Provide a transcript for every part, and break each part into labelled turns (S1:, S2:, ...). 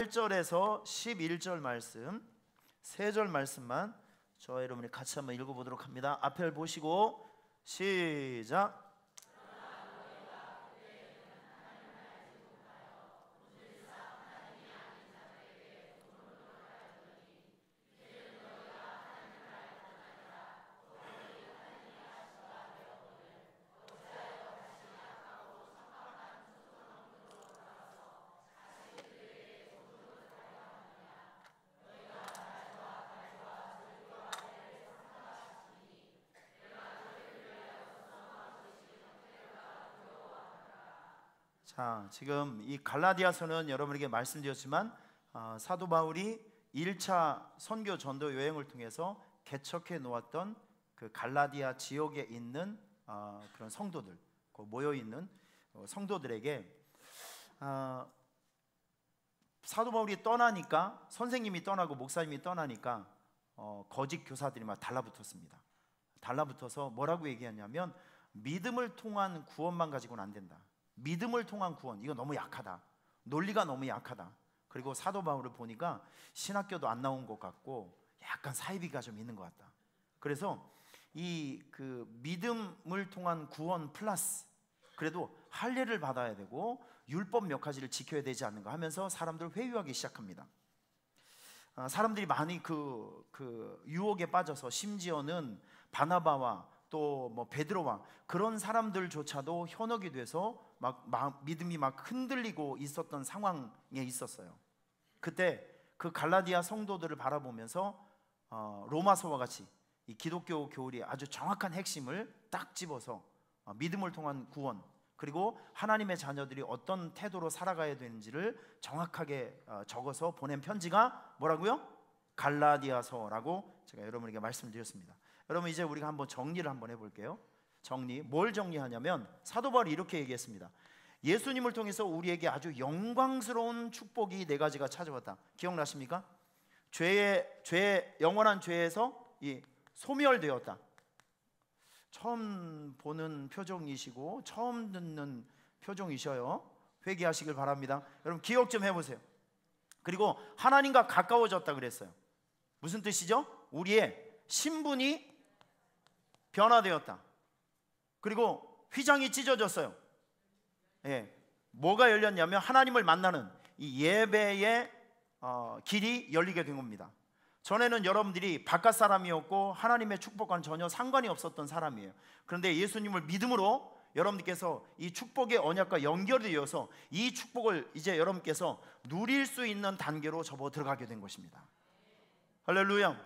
S1: 8절에서 11절 말씀, 세 절 말씀만 저와 여러분이 같이 한번 읽어보도록 합니다. 앞을 보시고 시작. 자, 지금 이 갈라디아서는 여러분에게 말씀드렸지만 사도 바울이 1차 선교 전도 여행을 통해서 개척해 놓았던 그 갈라디아 지역에 있는 그런 성도들, 모여 있는 성도들에게 사도 바울이 떠나니까, 선생님이 떠나고 목사님이 떠나니까 거짓 교사들이 막 달라붙었습니다. 달라붙어서 뭐라고 얘기하냐면 믿음을 통한 구원만 가지고는 안 된다. 믿음을 통한 구원, 이거 너무 약하다. 논리가 너무 약하다. 그리고 사도 바울을 보니까 신학교도 안 나온 것 같고 약간 사이비가 좀 있는 것 같다. 그래서 이 그 믿음을 통한 구원 플러스 그래도 할례를 받아야 되고 율법 몇 가지를 지켜야 되지 않는가 하면서 사람들을 회유하기 시작합니다. 사람들이 많이 그 유혹에 빠져서 심지어는 바나바와 또 뭐 베드로와 그런 사람들조차도 현혹이 돼서 막 믿음이 막 흔들리고 있었던 상황에 있었어요. 그때 그 갈라디아 성도들을 바라보면서 로마서와 같이 이 기독교 교리 아주 정확한 핵심을 딱 집어서 믿음을 통한 구원, 그리고 하나님의 자녀들이 어떤 태도로 살아가야 되는지를 정확하게 적어서 보낸 편지가 뭐라고요? 갈라디아서라고 제가 여러분에게 말씀드렸습니다. 여러분, 이제 우리가 한번 정리를 한번 해볼게요. 뭘 정리하냐면 사도 바울이 이렇게 얘기했습니다. 예수님을 통해서 우리에게 아주 영광스러운 축복이 네 가지가 찾아왔다. 기억나십니까? 영원한 죄에서 소멸되었다. 처음 보는 표정이시고 처음 듣는 표정이셔요. 회개하시길 바랍니다. 여러분 기억 좀 해보세요. 그리고 하나님과 가까워졌다 그랬어요. 무슨 뜻이죠? 우리의 신분이 변화되었다. 그리고 휘장이 찢어졌어요. 뭐가 열렸냐면 하나님을 만나는 이 예배의 길이 열리게 된 겁니다. 전에는 여러분들이 바깥 사람이었고 하나님의 축복과는 전혀 상관이 없었던 사람이에요. 그런데 예수님을 믿음으로 여러분들께서 이 축복의 언약과 연결이 되어서 이 축복을 이제 여러분께서 누릴 수 있는 단계로 접어 들어가게 된 것입니다. 할렐루야.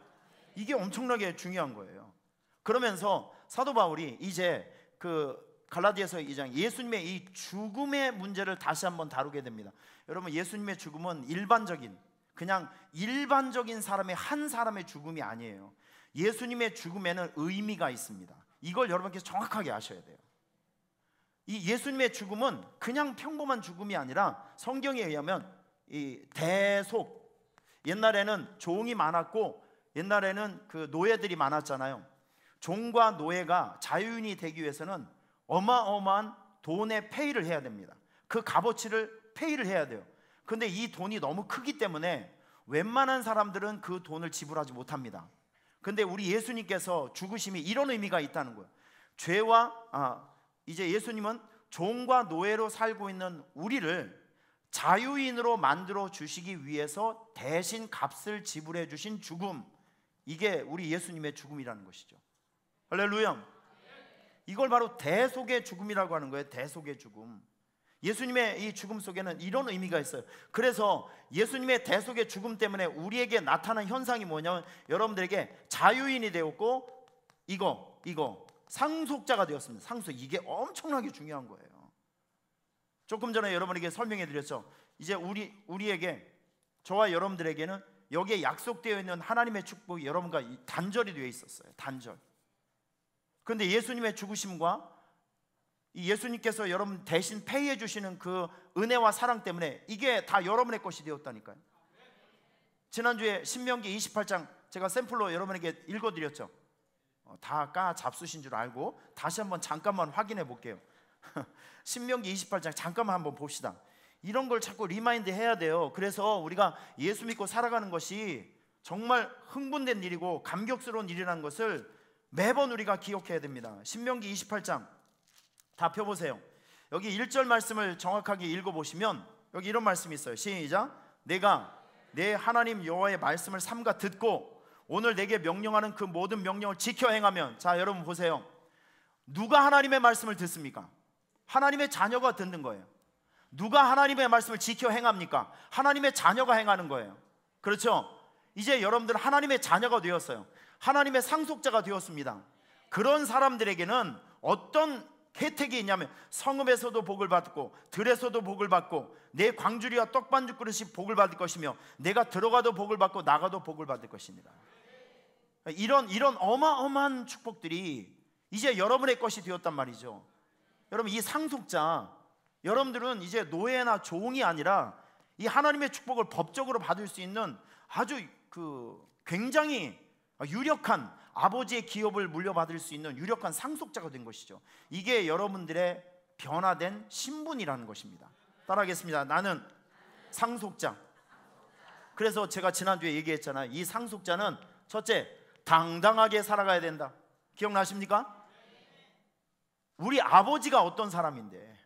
S1: 이게 엄청나게 중요한 거예요. 그러면서 사도 바울이 이제 그 갈라디아서 2장 예수님의 이 죽음의 문제를 다시 한번 다루게 됩니다. 여러분, 예수님의 죽음은 그냥 일반적인 사람의 한 사람의 죽음이 아니에요. 예수님의 죽음에는 의미가 있습니다. 이걸 여러분께서 정확하게 아셔야 돼요. 이 예수님의 죽음은 그냥 평범한 죽음이 아니라 성경에 의하면 이 대속, 옛날에는 종이 많았고 옛날에는 그 노예들이 많았잖아요. 종과 노예가 자유인이 되기 위해서는 어마어마한 돈의 페이를 해야 됩니다. 그 값어치를 페이를 해야 돼요. 근데 이 돈이 너무 크기 때문에 웬만한 사람들은 그 돈을 지불하지 못합니다. 근데 우리 예수님께서 죽으심이 이런 의미가 있다는 거예요. 이제 예수님은 종과 노예로 살고 있는 우리를 자유인으로 만들어 주시기 위해서 대신 값을 지불해 주신 죽음, 이게 우리 예수님의 죽음이라는 것이죠. 할렐루야. 이걸 바로 대속의 죽음이라고 하는 거예요. 대속의 죽음. 예수님의 이 죽음 속에는 이런 의미가 있어요. 그래서 예수님의 대속의 죽음 때문에 우리에게 나타난 현상이 뭐냐면 여러분들에게 자유인이 되었고 이거 상속자가 되었습니다. 상속. 이게 엄청나게 중요한 거예요. 조금 전에 여러분에게 설명해 드렸죠. 이제 우리에게, 저와 여러분들에게는 여기에 약속되어 있는 하나님의 축복이 여러분과 단절이 되어 있었어요. 단절. 그런데 예수님의 죽으심과 이 예수님께서 여러분 대신 페이해 주시는 그 은혜와 사랑 때문에 이게 다 여러분의 것이 되었다니까요. 지난주에 신명기 28장 제가 샘플로 여러분에게 읽어드렸죠. 다 잡수신 줄 알고 다시 한번 잠깐만 확인해 볼게요. 신명기 28장 잠깐만 한번 봅시다. 이런 걸 자꾸 리마인드 해야 돼요. 그래서 우리가 예수 믿고 살아가는 것이 정말 흥분된 일이고 감격스러운 일이라는 것을 매번 우리가 기억해야 됩니다. 신명기 28장 다 펴보세요. 여기 1절 말씀을 정확하게 읽어보시면 여기 이런 말씀이 있어요. 시작. 내가 내 하나님 여호와의 말씀을 삼가 듣고 오늘 내게 명령하는 그 모든 명령을 지켜 행하면. 자, 여러분 보세요. 누가 하나님의 말씀을 듣습니까? 하나님의 자녀가 듣는 거예요. 누가 하나님의 말씀을 지켜 행합니까? 하나님의 자녀가 행하는 거예요. 그렇죠? 이제 여러분들 하나님의 자녀가 되었어요. 하나님의 상속자가 되었습니다. 그런 사람들에게는 어떤 혜택이 있냐면 성읍에서도 복을 받고 들에서도 복을 받고 내 광주리와 떡반죽 그릇이 복을 받을 것이며 내가 들어가도 복을 받고 나가도 복을 받을 것입니다. 이런 어마어마한 축복들이 이제 여러분의 것이 되었단 말이죠. 여러분, 이 상속자, 여러분들은 이제 노예나 종이 아니라 이 하나님의 축복을 법적으로 받을 수 있는 아주 굉장히 유력한 아버지의 기업을 물려받을 수 있는 유력한 상속자가 된 것이죠. 이게 여러분들의 변화된 신분이라는 것입니다. 따라하겠습니다. 나는 상속자. 그래서 제가 지난주에 얘기했잖아요. 이 상속자는 첫째, 당당하게 살아가야 된다. 기억나십니까? 우리 아버지가 어떤 사람인데,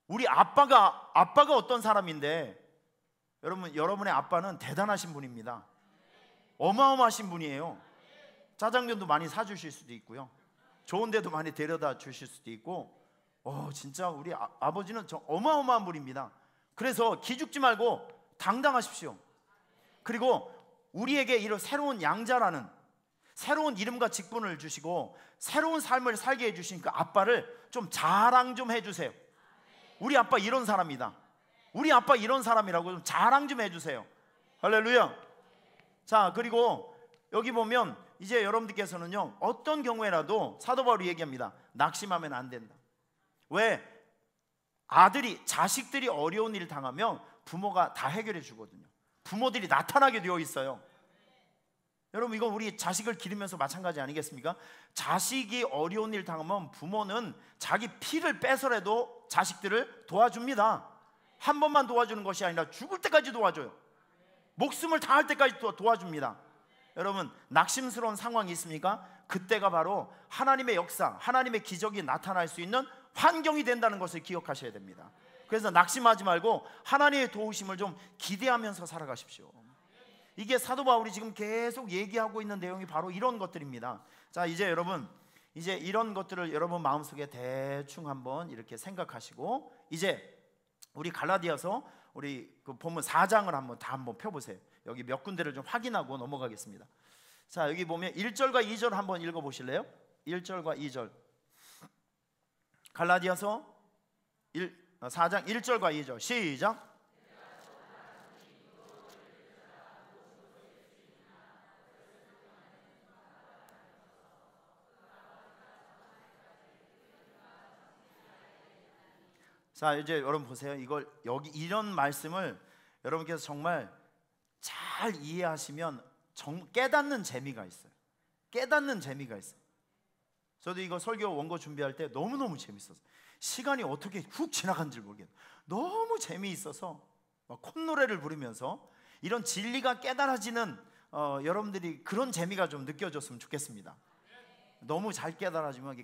S1: 우리 아빠가 어떤 사람인데, 여러분의 아빠는 대단하신 분입니다. 어마어마하신 분이에요. 짜장면도 많이 사주실 수도 있고요, 좋은 데도 많이 데려다 주실 수도 있고, 진짜 우리 아버지는 어마어마한 분입니다. 그래서 기죽지 말고 당당하십시오. 그리고 우리에게 이런 새로운 양자라는 새로운 이름과 직분을 주시고 새로운 삶을 살게 해주신 그 아빠를 좀 자랑 좀 해주세요. 우리 아빠 이런 사람이다, 우리 아빠 이런 사람이라고 좀 자랑 좀 해주세요. 할렐루야. 자, 그리고 여기 보면 이제 여러분들께서는요, 어떤 경우에라도 사도 바울이 얘기합니다. 낙심하면 안 된다. 왜? 자식들이 어려운 일을 당하면 부모가 다 해결해 주거든요. 부모들이 나타나게 되어 있어요. 여러분, 이건 우리 자식을 기르면서 마찬가지 아니겠습니까? 자식이 어려운 일 당하면 부모는 자기 피를 빼서라도 자식들을 도와줍니다. 한 번만 도와주는 것이 아니라 죽을 때까지 도와줘요. 목숨을 다할 때까지 도와줍니다. 여러분, 낙심스러운 상황이 있습니까? 그때가 바로 하나님의 역사, 하나님의 기적이 나타날 수 있는 환경이 된다는 것을 기억하셔야 됩니다. 그래서 낙심하지 말고 하나님의 도우심을 좀 기대하면서 살아가십시오. 이게 사도 바울이 지금 계속 얘기하고 있는 내용이 바로 이런 것들입니다. 자, 이제 여러분, 이제 이런 것들을 여러분 마음속에 대충 한번 이렇게 생각하시고, 이제 우리 갈라디아서 우리 그 본문 4장을 한번 펴보세요. 여기 몇 군데를 좀 확인하고 넘어가겠습니다. 자, 여기 보면 1절과 2절 한번 읽어보실래요? 1절과 2절 갈라디아서 4장 1절과 2절 시작. 자, 이제 여러분 보세요. 여기 이런 말씀을 여러분께서 정말 잘 이해하시면 깨닫는 재미가 있어요. 깨닫는 재미가 있어요. 저도 이거 설교 원고 준비할 때 너무너무 재밌었어요. 시간이 어떻게 훅 지나간지 모르겠어요. 너무 재미있어서 막 콧노래를 부르면서 이런 진리가 깨달아지는 여러분들이 그런 재미가 좀 느껴졌으면 좋겠습니다. 너무 잘 깨달아지면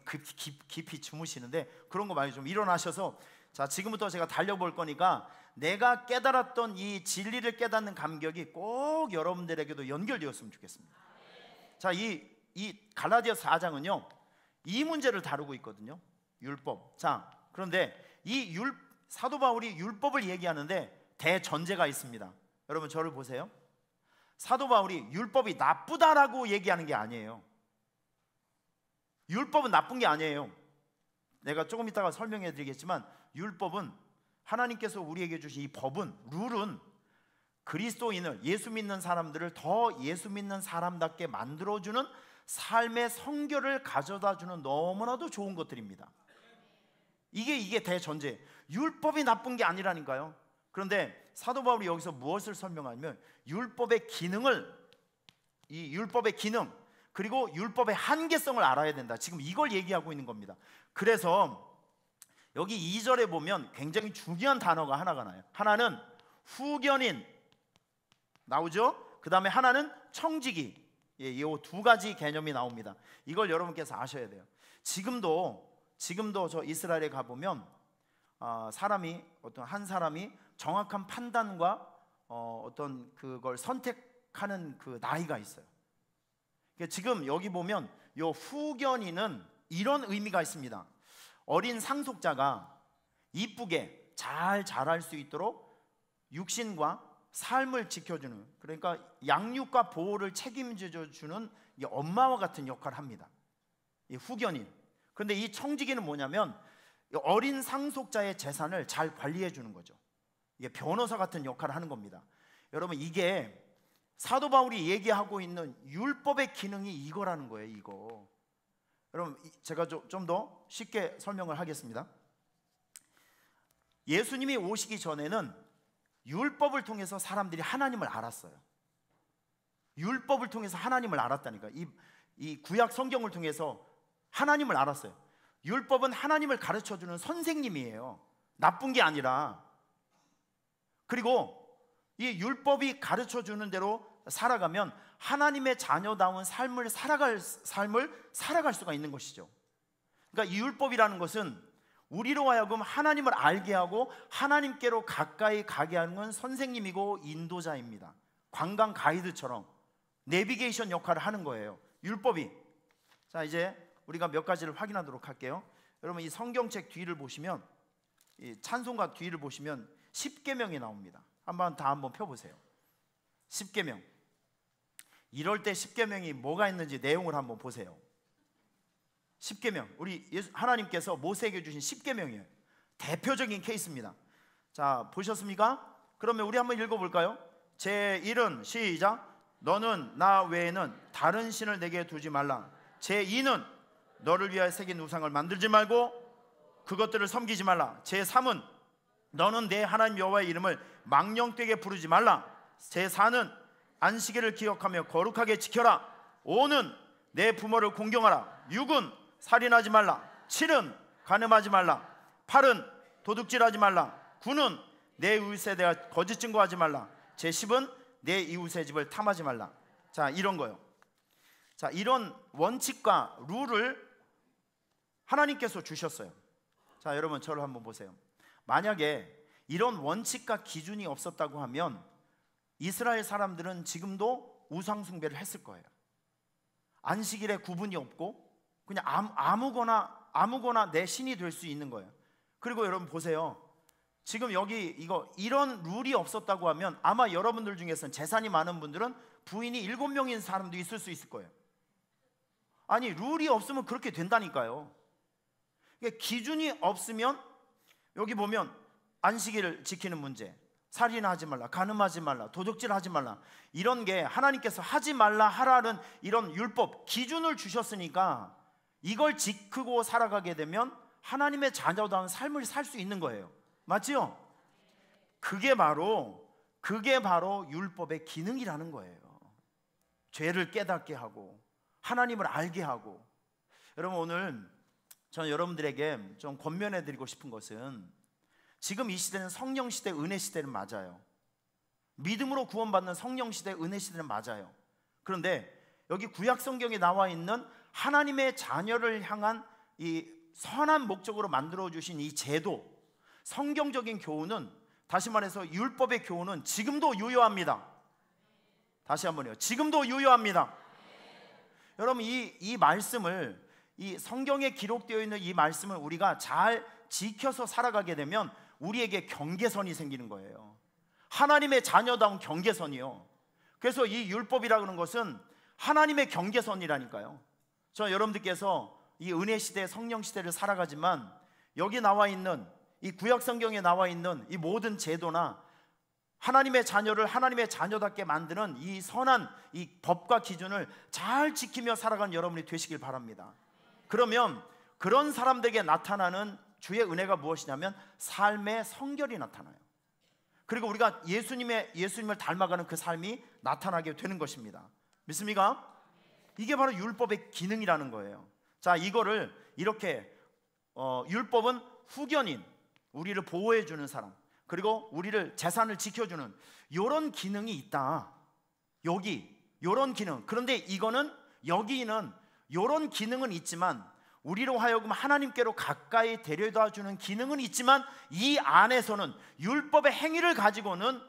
S1: 깊이 주무시는데 그런 거 많이 좀 일어나셔서, 자, 지금부터 제가 달려볼 거니까 내가 깨달았던 이 진리를 깨닫는 감격이 꼭 여러분들에게도 연결되었으면 좋겠습니다. 자, 이 갈라디아서 4장은요 이 문제를 다루고 있거든요. 율법. 자, 그런데 사도 바울이 율법을 얘기하는데 대전제가 있습니다. 여러분 저를 보세요. 사도 바울이 율법이 나쁘다라고 얘기하는 게 아니에요. 율법은 나쁜 게 아니에요. 내가 조금 이따가 설명해 드리겠지만 율법은 하나님께서 우리에게 주신 이 법은, 룰은 그리스도인을, 예수 믿는 사람들을 더 예수 믿는 사람답게 만들어주는 삶의 성결을 가져다주는 너무나도 좋은 것들입니다. 이게 대전제. 율법이 나쁜 게 아니라니까요. 그런데 사도 바울이 여기서 무엇을 설명하냐면 율법의 기능을, 이 율법의 기능 그리고 율법의 한계성을 알아야 된다. 지금 이걸 얘기하고 있는 겁니다. 그래서 여기 2절에 보면 굉장히 중요한 단어가 하나가 나요. 하나는 후견인 나오죠. 그 다음에 하나는 청지기. 이 두 가지 개념이 나옵니다. 이걸 여러분께서 아셔야 돼요. 지금도 저 이스라엘에 가보면 어떤 한 사람이 정확한 판단과 어떤 그걸 선택하는 그 나이가 있어요. 지금 여기 보면 요 후견인은 이런 의미가 있습니다. 어린 상속자가 이쁘게 잘 자랄 수 있도록 육신과 삶을 지켜주는, 그러니까 양육과 보호를 책임져주는 이 엄마와 같은 역할을 합니다. 이 후견인. 그런데 이 청지기는 뭐냐면 어린 상속자의 재산을 잘 관리해 주는 거죠. 이게 변호사 같은 역할을 하는 겁니다. 여러분, 이게 사도 바울이 얘기하고 있는 율법의 기능이 이거라는 거예요. 이거. 여러분, 제가 좀 더 쉽게 설명을 하겠습니다. 예수님이 오시기 전에는 율법을 통해서 사람들이 하나님을 알았어요. 율법을 통해서 하나님을 알았다니까. 이 구약 성경을 통해서 하나님을 알았어요. 율법은 하나님을 가르쳐주는 선생님이에요. 나쁜 게 아니라. 그리고 이 율법이 가르쳐주는 대로 살아가면 하나님의 자녀다운 삶을 살아갈 수가 있는 것이죠. 그러니까 이 율법이라는 것은 우리로 하여금 하나님을 알게 하고 하나님께로 가까이 가게 하는 건 선생님이고 인도자입니다. 관광 가이드처럼 내비게이션 역할을 하는 거예요, 율법이. 자, 이제 우리가 몇 가지를 확인하도록 할게요. 여러분, 이 성경책 뒤를 보시면, 이 찬송가 뒤를 보시면 십계명이 나옵니다. 한번 펴보세요. 십계명. 이럴 때 십계명이 뭐가 있는지 내용을 한번 보세요. 십계명, 우리 하나님께서 모세에게 주신 십계명이에요. 대표적인 케이스입니다. 자, 보셨습니까? 그러면 우리 한번 읽어볼까요? 제1은 시작. 너는 나 외에는 다른 신을 내게 두지 말라. 제2는 너를 위하여 새긴 우상을 만들지 말고 그것들을 섬기지 말라. 제3은 너는 내 하나님 여호와의 이름을 망령되게 부르지 말라. 제4는 안식일을 기억하며 거룩하게 지켜라. 5는 내 부모를 공경하라. 6은 살인하지 말라. 7은 간음하지 말라. 8은 도둑질하지 말라. 9는 내 이웃에 대하 거짓 증거하지 말라. 제10은 내 이웃의 집을 탐하지 말라. 자, 이런 거요. 자, 이런 원칙과 룰을 하나님께서 주셨어요. 자, 여러분, 저를 한번 보세요. 만약에 이런 원칙과 기준이 없었다고 하면 이스라엘 사람들은 지금도 우상 숭배를 했을 거예요. 안식일에 구분이 없고 그냥 아무거나 내 신이 될 수 있는 거예요. 그리고 여러분 보세요. 지금 여기 이런 룰이 없었다고 하면 아마 여러분들 중에서는 재산이 많은 분들은 부인이 7명인 사람도 있을 수 있을 거예요. 아니, 룰이 없으면 그렇게 된다니까요. 그러니까 기준이 없으면 여기 보면 안식일을 지키는 문제, 살인하지 말라, 간음하지 말라, 도둑질하지 말라, 이런 게 하나님께서 하지 말라 하라는 이런 율법 기준을 주셨으니까 이걸 지키고 살아가게 되면 하나님의 자녀다운 삶을 살 수 있는 거예요. 맞지요? 그게 바로 율법의 기능이라는 거예요. 죄를 깨닫게 하고 하나님을 알게 하고. 여러분, 오늘 저는 여러분들에게 좀 권면해 드리고 싶은 것은, 지금 이 시대는 성령 시대, 은혜 시대는 맞아요. 믿음으로 구원받는 성령 시대, 은혜 시대는 맞아요. 그런데 여기 구약 성경에 나와 있는 하나님의 자녀를 향한 이 선한 목적으로 만들어 주신 이 제도, 성경적인 교훈은, 다시 말해서 율법의 교훈은 지금도 유효합니다. 다시 한번요. 지금도 유효합니다. 여러분, 이 말씀을, 이 성경에 기록되어 있는 이 말씀을 우리가 잘 지켜서 살아가게 되면 우리에게 경계선이 생기는 거예요. 하나님의 자녀다운 경계선이요. 그래서 이 율법이라는 것은 하나님의 경계선이라니까요. 저 여러분들께서 이 은혜 시대, 성령 시대를 살아가지만 여기 나와 있는 이 구약 성경에 나와 있는 이 모든 제도나 하나님의 자녀를 하나님의 자녀답게 만드는 이 선한 이 법과 기준을 잘 지키며 살아가는 여러분이 되시길 바랍니다. 그러면 그런 사람들에게 나타나는 주의 은혜가 무엇이냐면 삶의 성결이 나타나요. 그리고 우리가 예수님을 닮아가는 그 삶이 나타나게 되는 것입니다. 믿습니까? 이게 바로 율법의 기능이라는 거예요. 자, 이거를 이렇게 율법은 후견인, 우리를 보호해주는 사람, 그리고 우리를 재산을 지켜주는 이런 기능이 있다. 여기 이런 기능. 그런데 이거는 여기는 이런 기능은 있지만 우리로 하여금 하나님께로 가까이 데려다주는 기능은 있지만 이 안에서는 율법의 행위를 가지고는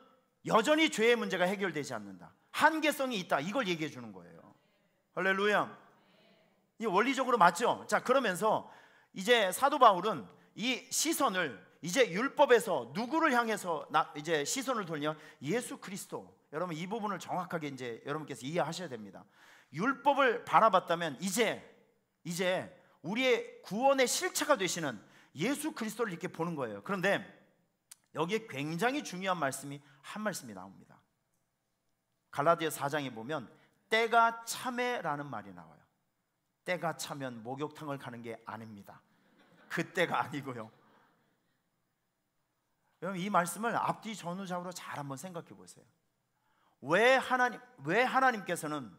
S1: 여전히 죄의 문제가 해결되지 않는다. 한계성이 있다. 이걸 얘기해 주는 거예요. 할렐루야. 이 원리적으로 맞죠? 자, 그러면서 이제 사도 바울은 이 시선을 이제 율법에서 누구를 향해서 이제 시선을 돌려? 예수 그리스도. 여러분 이 부분을 정확하게 이제 여러분께서 이해하셔야 됩니다. 율법을 바라봤다면 이제 우리의 구원의 실체가 되시는 예수 그리스도를 이렇게 보는 거예요. 그런데 여기에 굉장히 중요한 말씀이 한 말씀이 나옵니다. 갈라디아 4장에 보면 때가 참에라는 말이 나와요. 때가 차면 목욕탕을 가는 게 아닙니다. 그 때가 아니고요. 여러분 이 말씀을 앞뒤 전후좌우로 잘 한번 생각해 보세요. 왜 하나님께서는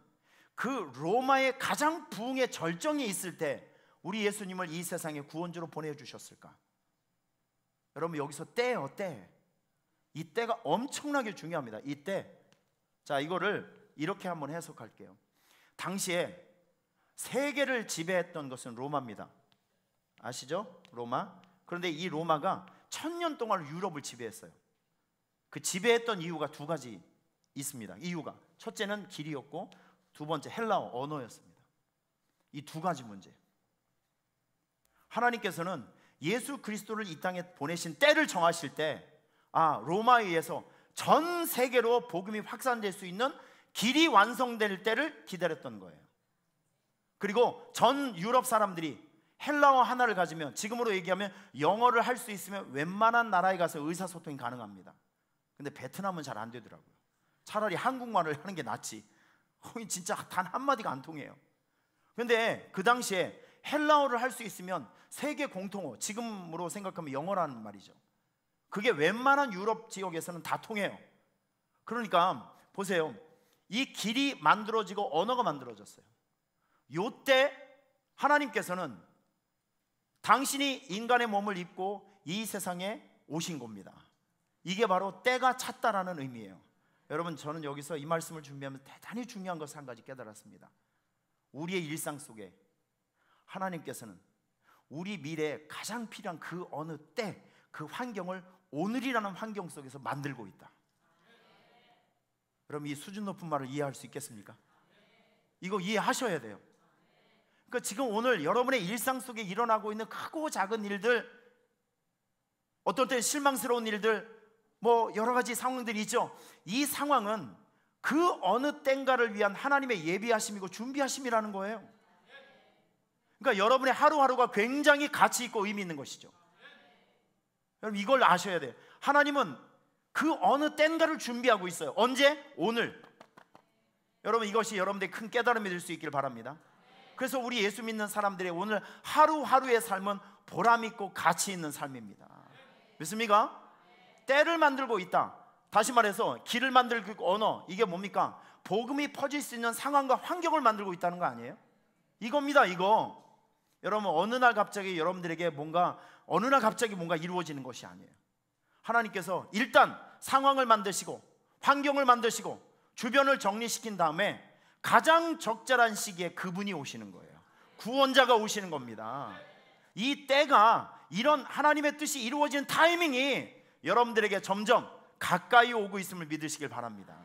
S1: 그 로마의 가장 부흥의 절정이 있을 때 우리 예수님을 이 세상에 구원주로 보내주셨을까? 여러분 여기서 때예요. 때. 이 때가 엄청나게 중요합니다. 이 때. 자, 이거를 이렇게 한번 해석할게요. 당시에 세계를 지배했던 것은 로마입니다. 아시죠? 로마. 그런데 이 로마가 1000년 동안 유럽을 지배했어요. 그 지배했던 이유가 두 가지 있습니다. 이유가 첫째는 길이었고 두 번째 헬라어 언어였습니다. 이 두 가지 문제. 하나님께서는 예수 그리스도를 이 땅에 보내신 때를 정하실 때 로마에 의해서 전 세계로 복음이 확산될 수 있는 길이 완성될 때를 기다렸던 거예요. 그리고 전 유럽 사람들이 헬라어 하나를 가지면 지금으로 얘기하면 영어를 할 수 있으면 웬만한 나라에 가서 의사소통이 가능합니다. 근데 베트남은 잘 안 되더라고요. 차라리 한국말을 하는 게 낫지. 거기 진짜 단 한마디가 안 통해요. 근데 그 당시에 헬라어를 할 수 있으면 세계 공통어, 지금으로 생각하면 영어라는 말이죠. 그게 웬만한 유럽 지역에서는 다 통해요. 그러니까 보세요. 이 길이 만들어지고 언어가 만들어졌어요. 요때 하나님께서는 당신이 인간의 몸을 입고 이 세상에 오신 겁니다. 이게 바로 때가 찼다라는 의미예요. 여러분 저는 여기서 이 말씀을 준비하면서 대단히 중요한 것을 한 가지 깨달았습니다. 우리의 일상 속에 하나님께서는 우리 미래에 가장 필요한 그 어느 때, 그 환경을 오늘이라는 환경 속에서 만들고 있다. 여러분 이 수준 높은 말을 이해할 수 있겠습니까? 이거 이해하셔야 돼요. 그러니까 지금 오늘 여러분의 일상 속에 일어나고 있는 크고 작은 일들, 어떨 때 실망스러운 일들, 뭐 여러 가지 상황들이 있죠. 이 상황은 그 어느 땐가를 위한 하나님의 예비하심이고 준비하심이라는 거예요. 그러니까 여러분의 하루하루가 굉장히 가치 있고 의미 있는 것이죠. 여러분 이걸 아셔야 돼요. 하나님은 그 어느 땐가를 준비하고 있어요. 언제? 오늘. 여러분 이것이 여러분들의 큰 깨달음이 될 수 있기를 바랍니다. 그래서 우리 예수 믿는 사람들의 오늘 하루하루의 삶은 보람 있고 가치 있는 삶입니다. 믿습니까? 때를 만들고 있다. 다시 말해서 길을 만들고 언어, 이게 뭡니까? 복음이 퍼질 수 있는 상황과 환경을 만들고 있다는 거 아니에요? 이겁니다. 이거. 여러분 어느 날 갑자기 여러분들에게 뭔가 이루어지는 것이 아니에요. 하나님께서 일단 상황을 만드시고 환경을 만드시고 주변을 정리시킨 다음에 가장 적절한 시기에 그분이 오시는 거예요. 구원자가 오시는 겁니다. 이 때가 이런 하나님의 뜻이 이루어지는 타이밍이 여러분들에게 점점 가까이 오고 있음을 믿으시길 바랍니다.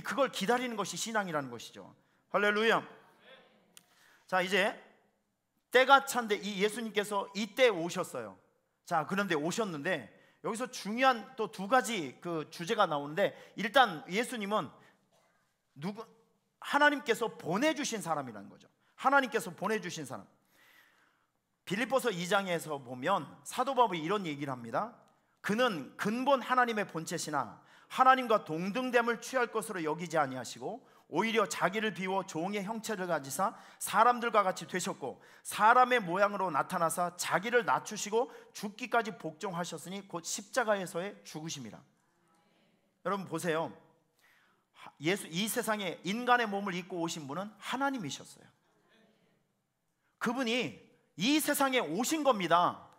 S1: 그걸 기다리는 것이 신앙이라는 것이죠. 할렐루야. 자, 이제 때가 찬데 이 예수님께서 이때 오셨어요. 자, 그런데 오셨는데 여기서 중요한 또 두 가지 그 주제가 나오는데, 일단 예수님은 하나님께서 보내주신 사람이라는 거죠. 하나님께서 보내주신 사람. 빌립보서 2장에서 보면 사도 바울이 이런 얘기를 합니다. 그는 근본 하나님의 본체시나 하나님과 동등됨을 취할 것으로 여기지 아니하시고 오히려 자기를 비워 종의 형체를 가지사 사람들과 같이 되셨고 사람의 모양으로 나타나사 자기를 낮추시고 죽기까지 복종하셨으니 곧 십자가에서의 죽으심이라. 여러분 보세요. 이 세상에 인간의 몸을 입고 오신 분은 하나님이셨어요. 그분이 이 세상에 오신 겁니다.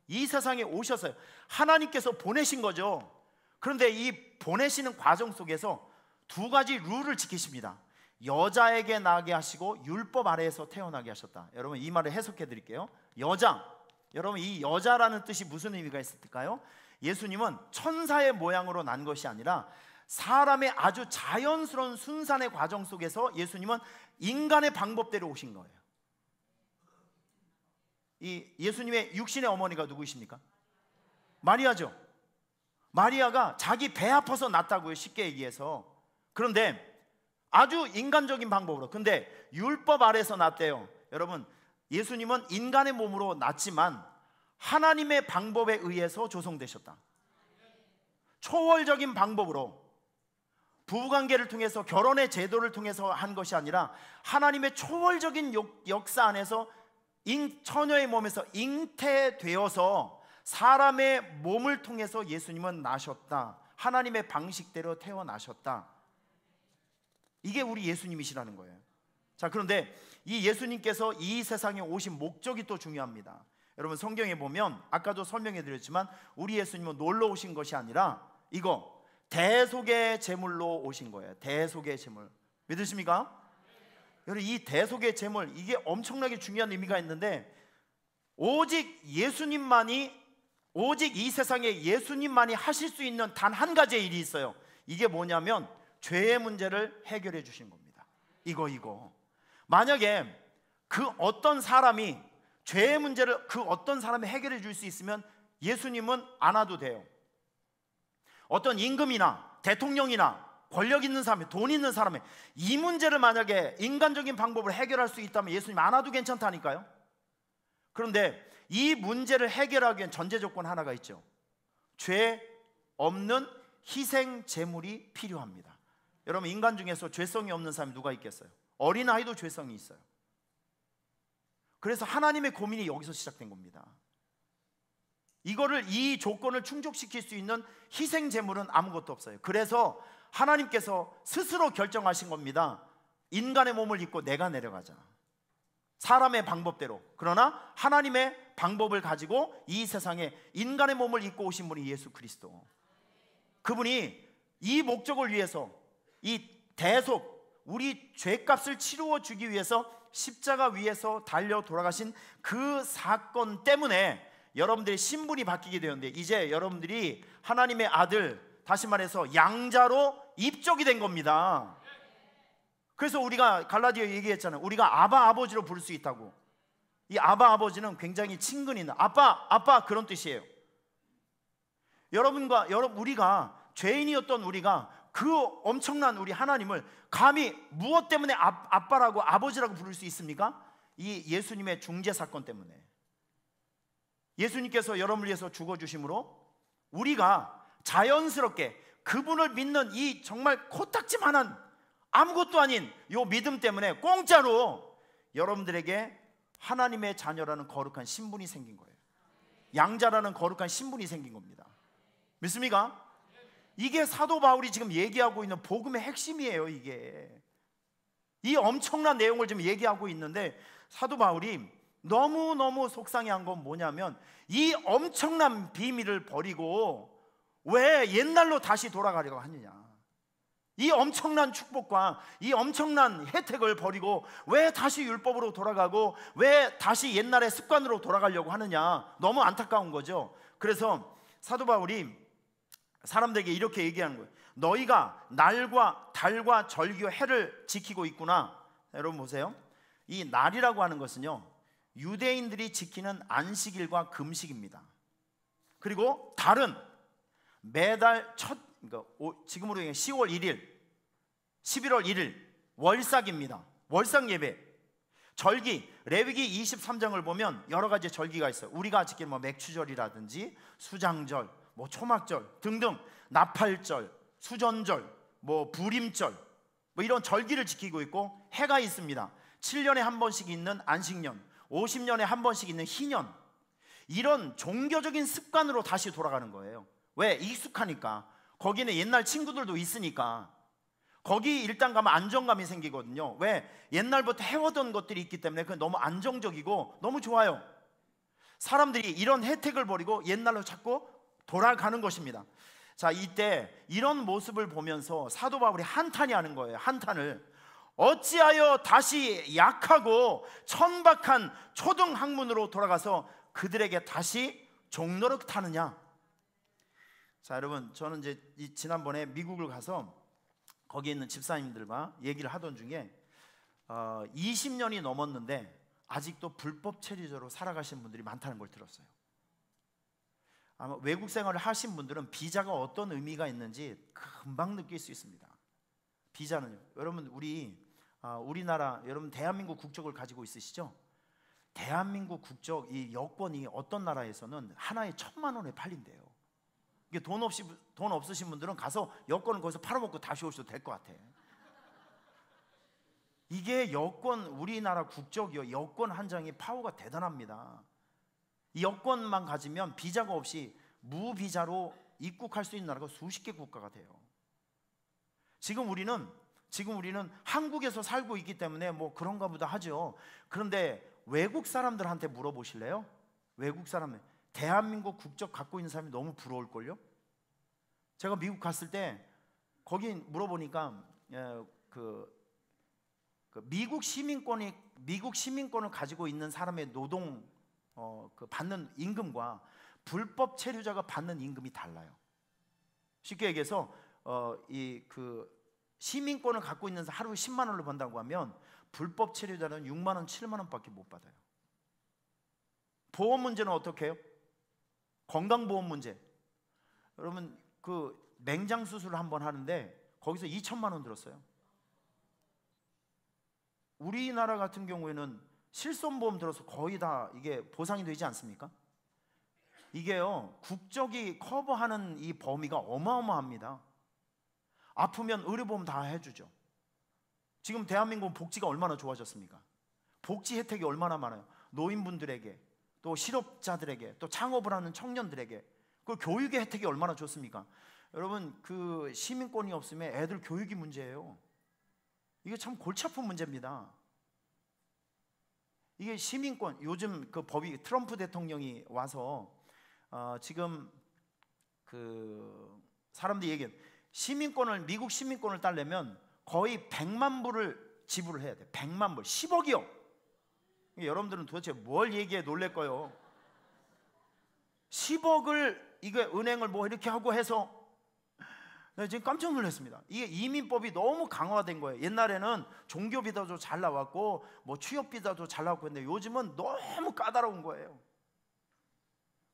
S1: 이 세상에 오셨어요. 하나님께서 보내신 거죠. 그런데 이 보내시는 과정 속에서 두 가지 룰을 지키십니다. 여자에게 나게 하시고 율법 아래에서 태어나게 하셨다. 여러분, 이 말을 해석해 드릴게요. 여자, 여러분, 이 여자라는 뜻이 무슨 의미가 있을까요? 예수님은 천사의 모양으로 난 것이 아니라 사람의 아주 자연스러운 순산의 과정 속에서 예수님은 인간의 방법대로 오신 거예요. 이 예수님의 육신의 어머니가 누구이십니까? 마리아죠. 마리아가 자기 배 아파서 낳았다고요, 쉽게 얘기해서. 그런데 아주 인간적인 방법으로, 근데 율법 아래서 낳았대요. 여러분, 예수님은 인간의 몸으로 낳았지만 하나님의 방법에 의해서 조성되셨다. 초월적인 방법으로, 부부관계를 통해서, 결혼의 제도를 통해서 한 것이 아니라 하나님의 초월적인 역사 안에서 처녀의 몸에서 잉태되어서 사람의 몸을 통해서 예수님은 나셨다. 하나님의 방식대로 태어나셨다. 이게 우리 예수님이시라는 거예요. 자, 그런데 이 예수님께서 이 세상에 오신 목적이 또 중요합니다. 여러분, 성경에 보면 아까도 설명해 드렸지만 우리 예수님은 놀러 오신 것이 아니라 이거 대속의 제물로 오신 거예요. 대속의 제물. 믿으십니까? 여러분, 이 대속의 제물, 이게 엄청나게 중요한 의미가 있는데 오직 예수님만이, 오직 이 세상에 예수님만이 하실 수 있는 단 한 가지의 일이 있어요. 이게 뭐냐면 죄의 문제를 해결해 주신 겁니다. 이거 만약에 그 어떤 사람이 죄의 문제를 그 어떤 사람이 해결해 줄 수 있으면 예수님은 안 와도 돼요. 어떤 임금이나 대통령이나 권력 있는 사람이, 돈 있는 사람이 이 문제를 만약에 인간적인 방법으로 해결할 수 있다면 예수님 안 와도 괜찮다니까요. 그런데 이 문제를 해결하기 위한 전제 조건 하나가 있죠. 죄 없는 희생 제물이 필요합니다. 여러분, 인간 중에서 죄성이 없는 사람이 누가 있겠어요? 어린아이도 죄성이 있어요. 그래서 하나님의 고민이 여기서 시작된 겁니다. 이 조건을 충족시킬 수 있는 희생 제물은 아무것도 없어요. 그래서 하나님께서 스스로 결정하신 겁니다. 인간의 몸을 입고 내가 내려가자. 사람의 방법대로. 그러나 하나님의 방법을 가지고 이 세상에 인간의 몸을 입고 오신 분이 예수 그리스도. 그분이 이 목적을 위해서, 이 대속, 우리 죄값을 치루어 주기 위해서 십자가 위에서 달려 돌아가신 그 사건 때문에 여러분들의 신분이 바뀌게 되었는데, 이제 여러분들이 하나님의 아들, 다시 말해서 양자로 입적이 된 겁니다. 그래서 우리가 갈라디아 얘기했잖아요. 우리가 아바 아버지로 부를 수 있다고. 이 아바 아버지는 굉장히 친근히 있는, 아빠 그런 뜻이에요. 우리가 죄인이었던 우리가 그 엄청난 우리 하나님을 감히 무엇 때문에 아빠라고, 아버지라고 부를 수 있습니까? 이 예수님의 중재 사건 때문에. 예수님께서 여러분을 위해서 죽어주심으로 우리가 자연스럽게 그분을 믿는 이 정말 코딱지만한 아무것도 아닌 이 믿음 때문에 공짜로 여러분들에게 하나님의 자녀라는 거룩한 신분이 생긴 거예요. 양자라는 거룩한 신분이 생긴 겁니다. 믿습니까? 이게 사도 바울이 지금 얘기하고 있는 복음의 핵심이에요. 이 엄청난 내용을 지금 얘기하고 있는데, 사도 바울이 너무너무 속상해한 건 뭐냐면 이 엄청난 비밀을 버리고 왜 옛날로 다시 돌아가려고 하느냐, 이 엄청난 축복과 이 엄청난 혜택을 버리고 왜 다시 율법으로 돌아가고 왜 다시 옛날의 습관으로 돌아가려고 하느냐, 너무 안타까운 거죠. 그래서 사도 바울이 사람들에게 이렇게 얘기하는 거예요. 너희가 날과 달과 절기와 해를 지키고 있구나. 여러분 보세요. 이 날이라고 하는 것은요, 유대인들이 지키는 안식일과 금식입니다. 그리고 달은 매달 그러니까 지금으로 10월 1일, 11월 1일 월삭입니다. 월삭 예배. 절기, 레위기 23장을 보면 여러 가지 절기가 있어요. 우리가 지키는 맥추절이라든지 수장절, 초막절 등등, 나팔절, 수전절, 부림절, 이런 절기를 지키고 있고, 해가 있습니다. 7년에 한 번씩 있는 안식년, 50년에 한 번씩 있는 희년. 이런 종교적인 습관으로 다시 돌아가는 거예요. 왜? 익숙하니까. 거기는 옛날 친구들도 있으니까. 거기 일단 가면 안정감이 생기거든요. 왜? 옛날부터 해오던 것들이 있기 때문에 그건 너무 안정적이고 너무 좋아요. 사람들이 이런 혜택을 버리고 옛날로 자꾸 돌아가는 것입니다. 자, 이때 이런 모습을 보면서 사도 바울이 한탄이 하는 거예요. 한탄을. 어찌하여 다시 약하고 천박한 초등 학문으로 돌아가서 그들에게 다시 종노릇 하느냐. 자, 여러분, 저는 이제 지난번에 미국을 가서 거기 있는 집사님들과 얘기를 하던 중에 20년이 넘었는데 아직도 불법 체류자로 살아가시는 분들이 많다는 걸 들었어요. 아마 외국 생활을 하신 분들은 비자가 어떤 의미가 있는지 금방 느낄 수 있습니다. 비자는요, 여러분, 우리나라, 여러분 대한민국 국적을 가지고 있으시죠? 대한민국 국적 이 여권이 어떤 나라에서는 하나에 1,000만 원에 팔린대요. 이게 돈 없으신 분들은 가서 여권을 거기서 팔아먹고 다시 오셔도 될 것 같아. 이게 여권, 우리나라 국적이요, 여권 한 장의 파워가 대단합니다. 이 여권만 가지면 비자가 없이 무비자로 입국할 수 있는 나라가 수십 개 국가가 돼요. 지금 우리는 한국에서 살고 있기 때문에 뭐 그런가 보다 하죠. 그런데 외국 사람들한테 물어보실래요? 외국 사람들, 대한민국 국적 갖고 있는 사람이 너무 부러울걸요? 제가 미국 갔을 때 거기 물어보니까 미국 시민권을 가지고 있는 사람의 노동 받는 임금과 불법 체류자가 받는 임금이 달라요. 쉽게 얘기해서 시민권을 갖고 있는 하루에 10만 원을 번다고 하면 불법 체류자는 6만 원, 7만 원밖에 못 받아요. 보험 문제는 어떻게 해요? 건강보험 문제. 여러분, 그 맹장 수술을 한번 하는데 거기서 2천만 원 들었어요. 우리나라 같은 경우에는 실손보험 들어서 거의 다 이게 보상이 되지 않습니까? 이게요, 국적이 커버하는 이 범위가 어마어마합니다. 아프면 의료보험 다 해주죠. 지금 대한민국 복지가 얼마나 좋아졌습니까? 복지 혜택이 얼마나 많아요. 노인분들에게, 또 실업자들에게, 또 창업을 하는 청년들에게, 그 교육의 혜택이 얼마나 좋습니까? 여러분, 그 시민권이 없으면 애들 교육이 문제예요. 이게 참 골치 아픈 문제입니다. 이게 시민권, 요즘 그 법이 트럼프 대통령이 와서 지금 그 사람들이 얘기해요. 미국 시민권을 따려면 거의 100만 불을 지불을 해야 돼. 100만 불, 10억이요. 여러분들은 도대체 뭘 얘기해 놀랄 거예요? 10억을 이게 은행을 뭐 이렇게 하고 해서 네, 지금 깜짝 놀랐습니다. 이게 이민법이 너무 강화된 거예요. 옛날에는 종교 비자도 잘 나왔고 뭐 취업 비자도 잘 나왔고 했는데 요즘은 너무 까다로운 거예요.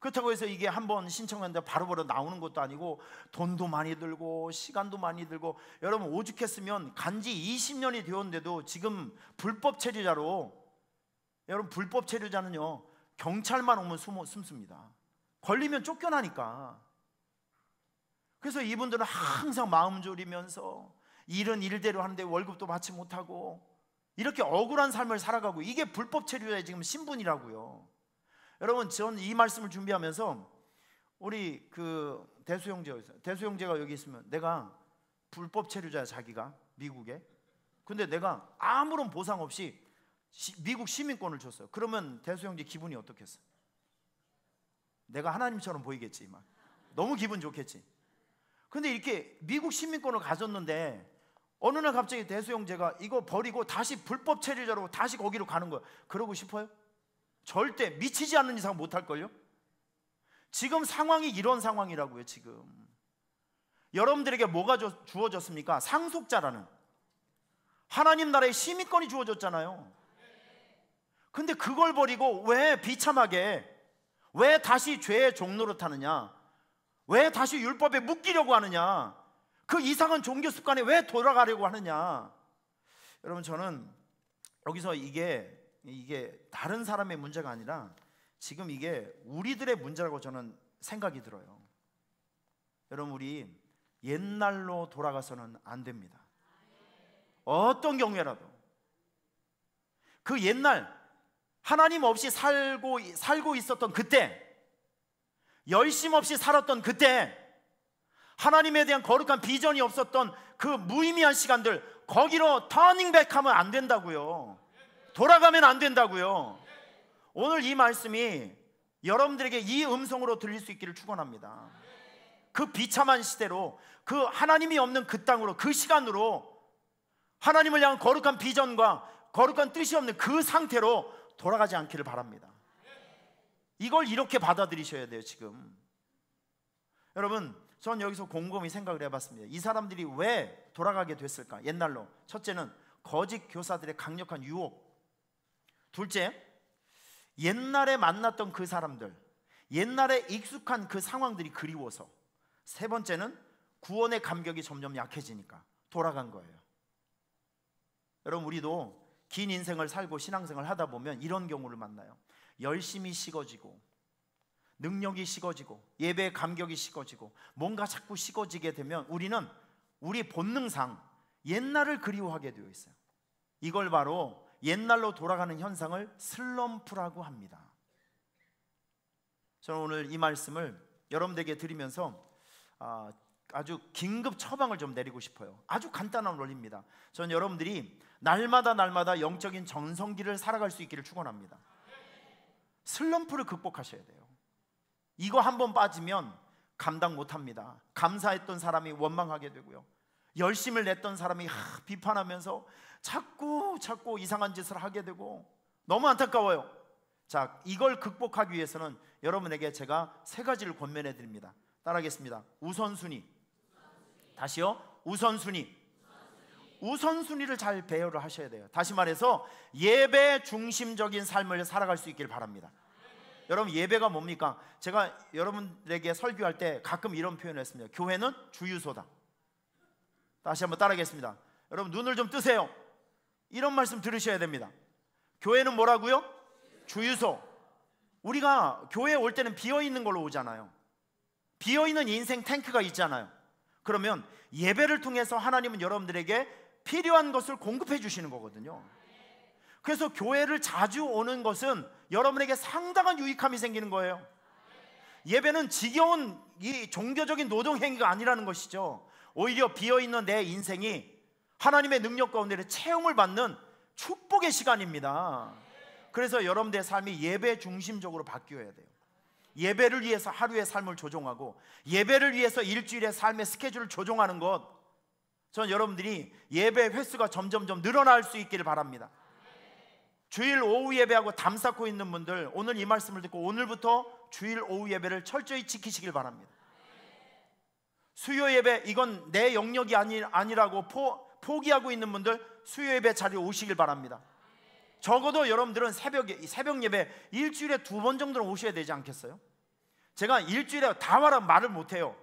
S1: 그렇다고 해서 이게 한번 신청했는데 바로바로 나오는 것도 아니고 돈도 많이 들고 시간도 많이 들고, 여러분 오죽했으면 간지 20년이 되었는데도 지금 불법 체류자로, 여러분 불법 체류자는요 경찰만 오면 숨습니다. 걸리면 쫓겨나니까. 그래서 이분들은 항상 마음 졸이면서 일은 일대로 하는데 월급도 받지 못하고 이렇게 억울한 삶을 살아가고, 이게 불법 체류자의 지금 신분이라고요. 여러분, 전 이 말씀을 준비하면서 우리 그 대수 형제가 여기 있으면, 내가 불법 체류자야, 자기가 미국에. 근데 내가 아무런 보상 없이 미국 시민권을 줬어요. 그러면 대수 형제 기분이 어떻겠어? 내가 하나님처럼 보이겠지. 막 너무 기분 좋겠지. 근데 이렇게 미국 시민권을 가졌는데 어느 날 갑자기 대수 형제가 이거 버리고 다시 불법 체류자로 다시 거기로 가는 거야. 그러고 싶어요? 절대 미치지 않는 이상 못할걸요? 지금 상황이 이런 상황이라고요. 지금 여러분들에게 뭐가 주어졌습니까? 상속자라는 하나님 나라의 시민권이 주어졌잖아요. 근데 그걸 버리고 왜 비참하게, 왜 다시 죄의 종노릇 하느냐, 왜 다시 율법에 묶이려고 하느냐, 그 이상한 종교 습관에 왜 돌아가려고 하느냐. 여러분, 저는 여기서 이게 다른 사람의 문제가 아니라 지금 이게 우리들의 문제라고 저는 생각이 들어요. 여러분, 우리 옛날로 돌아가서는 안 됩니다. 어떤 경우에라도 그 옛날 하나님 없이 살고 있었던 그때, 열심 없이 살았던 그때, 하나님에 대한 거룩한 비전이 없었던 그 무의미한 시간들, 거기로 터닝백하면 안 된다고요. 돌아가면 안 된다고요. 오늘 이 말씀이 여러분들에게 이 음성으로 들릴 수 있기를 축원합니다. 그 비참한 시대로, 그 하나님이 없는 그 땅으로, 그 시간으로 하나님을 향한 거룩한 비전과 거룩한 뜻이 없는 그 상태로 돌아가지 않기를 바랍니다. 이걸 이렇게 받아들이셔야 돼요. 지금 여러분, 전 여기서 곰곰이 생각을 해봤습니다. 이 사람들이 왜 돌아가게 됐을까? 옛날로. 첫째는 거짓 교사들의 강력한 유혹. 둘째, 옛날에 만났던 그 사람들, 옛날에 익숙한 그 상황들이 그리워서. 세 번째는 구원의 감격이 점점 약해지니까 돌아간 거예요. 여러분, 우리도 긴 인생을 살고 신앙생활을 하다 보면 이런 경우를 만나요. 열심히 식어지고, 능력이 식어지고, 예배의 감격이 식어지고, 뭔가 자꾸 식어지게 되면 우리는 우리 본능상 옛날을 그리워하게 되어 있어요. 이걸 바로 옛날로 돌아가는 현상을 슬럼프라고 합니다. 저는 오늘 이 말씀을 여러분들에게 드리면서 아주 긴급 처방을 좀 내리고 싶어요. 아주 간단한 원리입니다. 저는 여러분들이 날마다 영적인 전성기를 살아갈 수 있기를 축원합니다. 슬럼프를 극복하셔야 돼요. 이거 한번 빠지면 감당 못합니다. 감사했던 사람이 원망하게 되고요, 열심을 냈던 사람이 비판하면서 자꾸 이상한 짓을 하게 되고, 너무 안타까워요. 자, 이걸 극복하기 위해서는 여러분에게 제가 세 가지를 권면해 드립니다. 따라하겠습니다. 우선순위. 다시요. 우선순위를 잘 배열을 하셔야 돼요. 다시 말해서 예배 중심적인 삶을 살아갈 수 있길 바랍니다. 여러분, 예배가 뭡니까? 제가 여러분들에게 설교할 때 가끔 이런 표현을 했습니다. 교회는 주유소다. 다시 한번 따라하겠습니다. 여러분, 눈을 좀 뜨세요. 이런 말씀 들으셔야 됩니다. 교회는 뭐라고요? 주유소. 우리가 교회에 올 때는 비어있는 걸로 오잖아요. 비어있는 인생 탱크가 있잖아요. 그러면 예배를 통해서 하나님은 여러분들에게 필요한 것을 공급해 주시는 거거든요. 그래서 교회를 자주 오는 것은 여러분에게 상당한 유익함이 생기는 거예요. 예배는 지겨운 이 종교적인 노동행위가 아니라는 것이죠. 오히려 비어있는 내 인생이 하나님의 능력 가운데 체험을 받는 축복의 시간입니다. 그래서 여러분들의 삶이 예배 중심적으로 바뀌어야 돼요. 예배를 위해서 하루의 삶을 조종하고, 예배를 위해서 일주일의 삶의 스케줄을 조종하는 것, 전 여러분들이 예배 횟수가 점점점 늘어날 수 있기를 바랍니다. 주일 오후 예배하고 담 쌓고 있는 분들, 오늘 이 말씀을 듣고 오늘부터 주일 오후 예배를 철저히 지키시길 바랍니다. 수요 예배, 이건 내 영역이 아니라고 포기하고 있는 분들, 수요 예배 자리에 오시길 바랍니다. 적어도 여러분들은 새벽 예배 일주일에 2번 정도는 오셔야 되지 않겠어요? 제가 일주일에 다 와라 말을 못해요.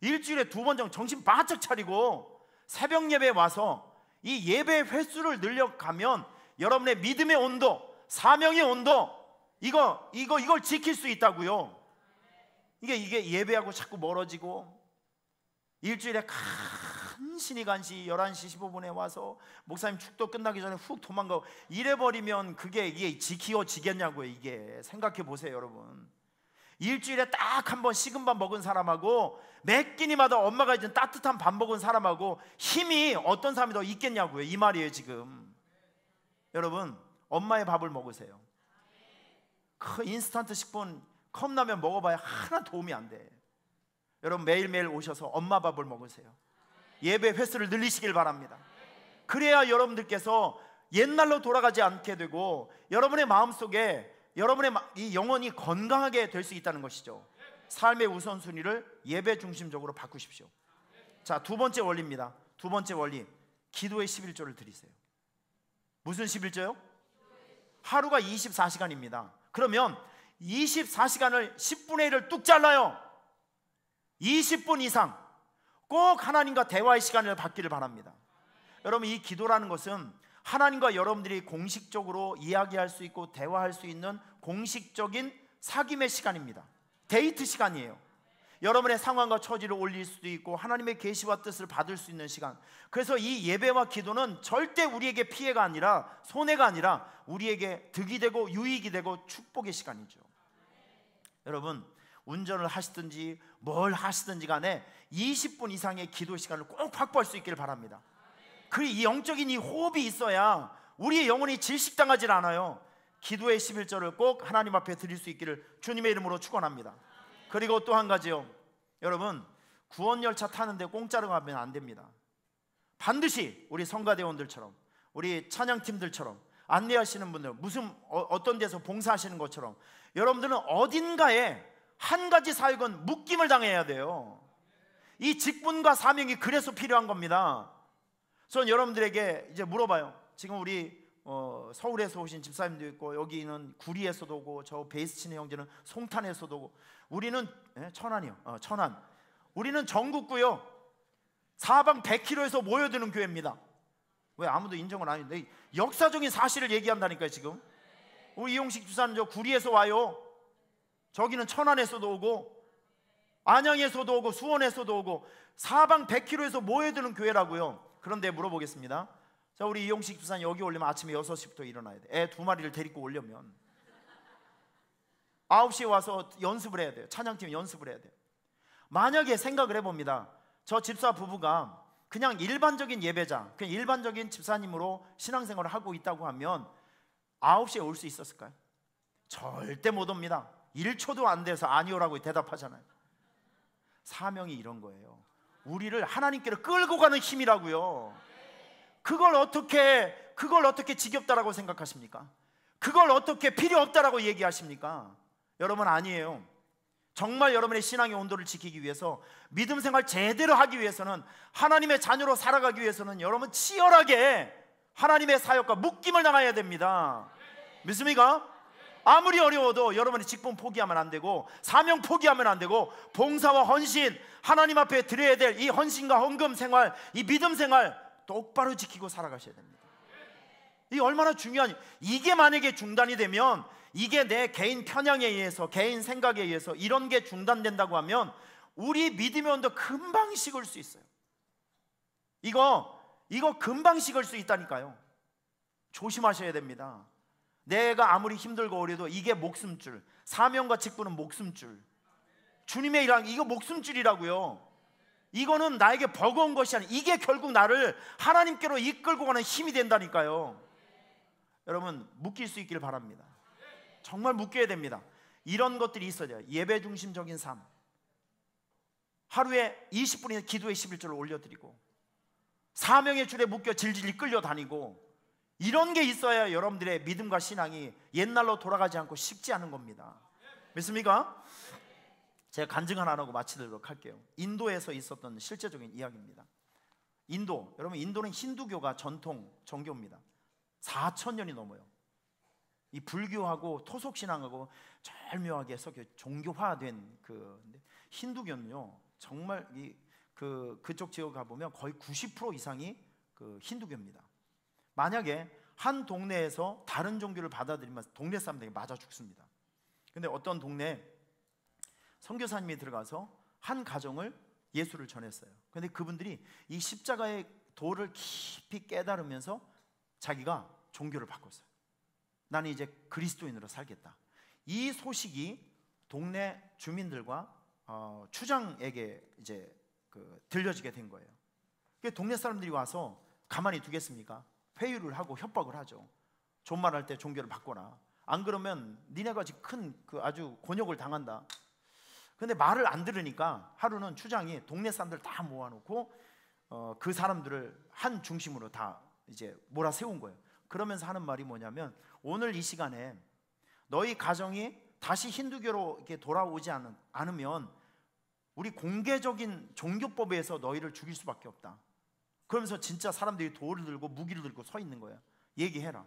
S1: 일주일에 2번 정도 정신 바짝 차리고 새벽 예배에 와서 이 예배 횟수를 늘려가면 여러분의 믿음의 온도, 사명의 온도, 이걸 지킬 수 있다고요. 이게 예배하고 자꾸 멀어지고, 일주일에 간신히 11시 15분에 와서 목사님 축도 끝나기 전에 훅 도망가고 이래버리면 이게 지켜지겠냐고요. 이게 생각해 보세요. 여러분, 일주일에 딱 한 번 식은 밥 먹은 사람하고 몇 끼니마다 엄마가 해준 따뜻한 밥 먹은 사람하고 힘이 어떤 사람이 더 있겠냐고요. 이 말이에요. 지금 여러분, 엄마의 밥을 먹으세요. 그 인스턴트 식품 컵라면 먹어봐야 하나 도움이 안 돼. 여러분, 매일매일 오셔서 엄마 밥을 먹으세요. 예배 횟수를 늘리시길 바랍니다. 그래야 여러분들께서 옛날로 돌아가지 않게 되고 여러분의 마음속에 여러분의 이 영혼이 건강하게 될 수 있다는 것이죠. 삶의 우선순위를 예배 중심적으로 바꾸십시오. 자, 두 번째 원리입니다. 두 번째 원리, 기도의 11조를 드리세요. 무슨 11조요? 하루가 24시간입니다. 그러면 24시간을 10분의 1을 뚝 잘라요. 20분 이상 꼭 하나님과 대화의 시간을 갖기를 바랍니다. 여러분, 이 기도라는 것은 하나님과 여러분들이 공식적으로 이야기할 수 있고 대화할 수 있는 공식적인 사귐의 시간입니다. 데이트 시간이에요. 여러분의 상황과 처지를 올릴 수도 있고 하나님의 계시와 뜻을 받을 수 있는 시간. 그래서 이 예배와 기도는 절대 우리에게 피해가 아니라, 손해가 아니라 우리에게 득이 되고 유익이 되고 축복의 시간이죠. 여러분, 운전을 하시든지 뭘 하시든지 간에 20분 이상의 기도 시간을 꼭 확보할 수 있기를 바랍니다. 그 영적인 이 호흡이 있어야 우리의 영혼이 질식당하지 않아요. 기도의 11절을 꼭 하나님 앞에 드릴 수 있기를 주님의 이름으로 축원합니다. 그리고 또 한 가지요. 여러분, 구원열차 타는데 공짜로 가면 안 됩니다. 반드시 우리 성가대원들처럼, 우리 찬양팀들처럼, 안내하시는 분들, 무슨 어떤 데서 봉사하시는 것처럼 여러분들은 어딘가에 한 가지 사역은 묶임을 당해야 돼요. 이 직분과 사명이 그래서 필요한 겁니다. 저는 여러분들에게 이제 물어봐요. 지금 우리 서울에서 오신 집사님도 있고, 여기는 구리에서도 오고, 저 베이스 치는 형제는 송탄에서도 오고, 우리는 천안이요. 천안. 우리는 전국구요. 사방 100km에서 모여드는 교회입니다. 왜 아무도 인정을 안 했는데, 역사적인 사실을 얘기한다니까요. 지금 우리 이용식 집사는 저 구리에서 와요. 저기는 천안에서도 오고, 안양에서도 오고, 수원에서도 오고, 사방 100km에서 모여드는 교회라고요. 그런데 물어보겠습니다. 자, 우리 이용식 집사님 여기 오려면 아침에 6시부터 일어나야 돼. 애 2마리를 데리고 오려면 9시에 와서 연습을 해야 돼요. 찬양팀 연습을 해야 돼요. 만약에 생각을 해봅니다. 저 집사 부부가 그냥 일반적인 예배자, 그냥 일반적인 집사님으로 신앙생활을 하고 있다고 하면 9시에 올 수 있었을까요? 절대 못 옵니다. 1초도 안 돼서 아니오라고 대답하잖아요. 사명이 이런 거예요. 우리를 하나님께로 끌고 가는 힘이라고요. 그걸 어떻게 지겹다라고 생각하십니까? 그걸 어떻게 필요 없다라고 얘기하십니까? 여러분, 아니에요. 정말 여러분의 신앙의 온도를 지키기 위해서, 믿음 생활 제대로 하기 위해서는, 하나님의 자녀로 살아가기 위해서는 여러분 치열하게 하나님의 사역과 묶임을 나가야 됩니다. 믿습니까? 아무리 어려워도 여러분의 직분 포기하면 안 되고, 사명 포기하면 안 되고, 봉사와 헌신, 하나님 앞에 드려야 될 이 헌신과 헌금 생활, 이 믿음 생활 똑바로 지키고 살아가셔야 됩니다. 이게 얼마나 중요하니. 이게 만약에 중단이 되면, 이게 내 개인 편향에 의해서, 개인 생각에 의해서 이런 게 중단된다고 하면 우리 믿음의 온도 금방 식을 수 있어요. 이거 금방 식을 수 있다니까요. 조심하셔야 됩니다. 내가 아무리 힘들고 어려도 이게 목숨줄, 사명과 직분은 목숨줄, 주님의 일하는 이거 목숨줄이라고요. 이거는 나에게 버거운 것이 아니라 이게 결국 나를 하나님께로 이끌고 가는 힘이 된다니까요. 여러분, 묶일 수 있기를 바랍니다. 정말 묶여야 됩니다. 이런 것들이 있어야 돼요. 예배 중심적인 삶, 하루에 20분이나 기도의 11절을 올려드리고, 사명의 줄에 묶여 질질 끌려다니고, 이런 게 있어야 여러분들의 믿음과 신앙이 옛날로 돌아가지 않고 식지 않은 겁니다. 믿습니까? 제가 간증 하나 하고 마치도록 할게요. 인도에서 있었던 실제적인 이야기입니다. 여러분, 인도는 힌두교가 전통 정교입니다. 4,000년이 넘어요. 이 불교하고 토속신앙하고 절묘하게 섞여 종교화된 힌두교는요, 정말 그쪽 지역 가보면 거의 90% 이상이 힌두교입니다. 만약에 한 동네에서 다른 종교를 받아들이면 동네 사람들이 맞아 죽습니다. 근데 어떤 동네에 선교사님이 들어가서 한 가정을 예수를 전했어요. 근데 그분들이 이 십자가의 도를 깊이 깨달으면서 자기가 종교를 바꿨어요. 나는 이제 그리스도인으로 살겠다. 이 소식이 동네 주민들과 추장에게 이제 들려지게 된 거예요. 동네 사람들이 와서 가만히 두겠습니까? 회유를 하고 협박을 하죠. 존말할 때 종교를 바꿔라. 안 그러면 니네가 지금 큰 아주 곤욕을 당한다. 근데 말을 안 들으니까 하루는 추장이 동네 사람들 다 모아놓고 그 사람들을 한 중심으로 다 이제 몰아세운 거예요. 그러면서 하는 말이 뭐냐면, 오늘 이 시간에 너희 가정이 다시 힌두교로 이렇게 돌아오지 않으면 우리 공개적인 종교법에 의해서 너희를 죽일 수밖에 없다. 그러면서 진짜 사람들이 돌을 들고 무기를 들고 서 있는 거야. 얘기해라.